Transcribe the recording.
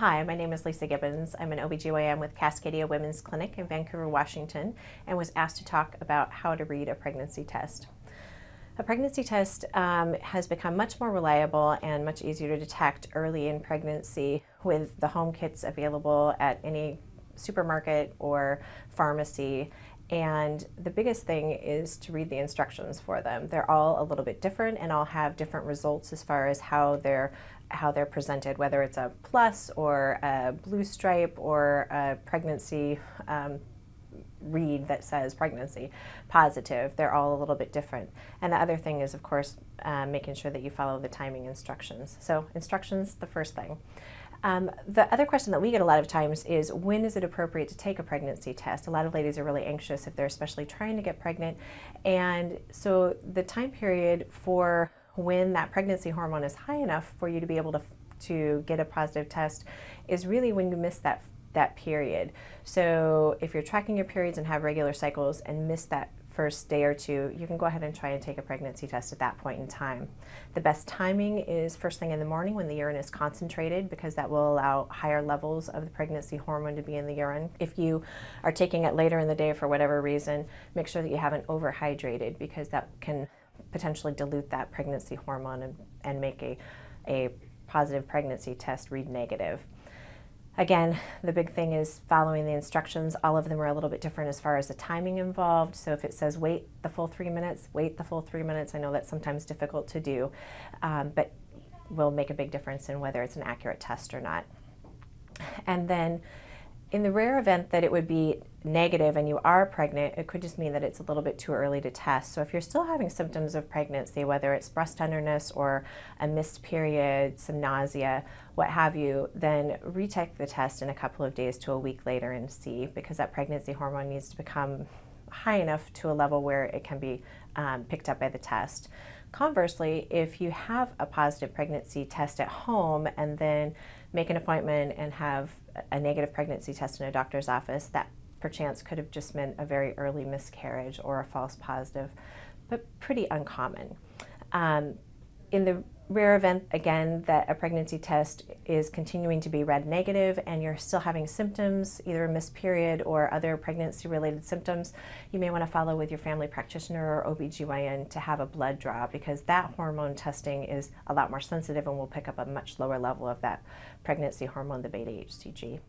Hi, my name is Lisa Gibbons. I'm an OB-GYN with Cascadia Women's Clinic in Vancouver, Washington, and was asked to talk about how to read a pregnancy test. A pregnancy test has become much more reliable and much easier to detect early in pregnancy with the home kits available at any supermarket or pharmacy. And the biggest thing is to read the instructions for them. They're all a little bit different and all have different results as far as how they're presented, whether it's a plus or a blue stripe or a pregnancy read that says pregnancy positive. They're all a little bit different. And the other thing is, of course, making sure that you follow the timing instructions. So instructions, the first thing. The other question that we get a lot of times is, when is it appropriate to take a pregnancy test? A lot of ladies are really anxious if they're especially trying to get pregnant. And so the time period for when that pregnancy hormone is high enough for you to be able to get a positive test is really when you miss that period. So if you're tracking your periods and have regular cycles and miss that first day or two, you can go ahead and try and take a pregnancy test at that point in time. The best timing is first thing in the morning when the urine is concentrated, because that will allow higher levels of the pregnancy hormone to be in the urine. If you are taking it later in the day for whatever reason, make sure that you haven't overhydrated, because that can potentially dilute that pregnancy hormone and make a positive pregnancy test read negative. Again, the big thing is following the instructions. All of them are a little bit different as far as the timing involved. So if it says wait the full 3 minutes, wait the full 3 minutes. I know that's sometimes difficult to do, but will make a big difference in whether it's an accurate test or not. And then in the rare event that it would be negative and you are pregnant, it could just mean that it's a little bit too early to test. So if you're still having symptoms of pregnancy, whether it's breast tenderness or a missed period, some nausea, what have you, then retake the test in a couple of days to a week later and see, because that pregnancy hormone needs to become high enough to a level where it can be picked up by the test. Conversely, if you have a positive pregnancy test at home and then make an appointment and have a negative pregnancy test in a doctor's office, that perchance could have just meant a very early miscarriage or a false positive, but pretty uncommon. In the rare event, again, that a pregnancy test is continuing to be read negative and you're still having symptoms, either a missed period or other pregnancy-related symptoms, you may want to follow with your family practitioner or OB-GYN to have a blood draw, because that hormone testing is a lot more sensitive and will pick up a much lower level of that pregnancy hormone, the beta-HCG.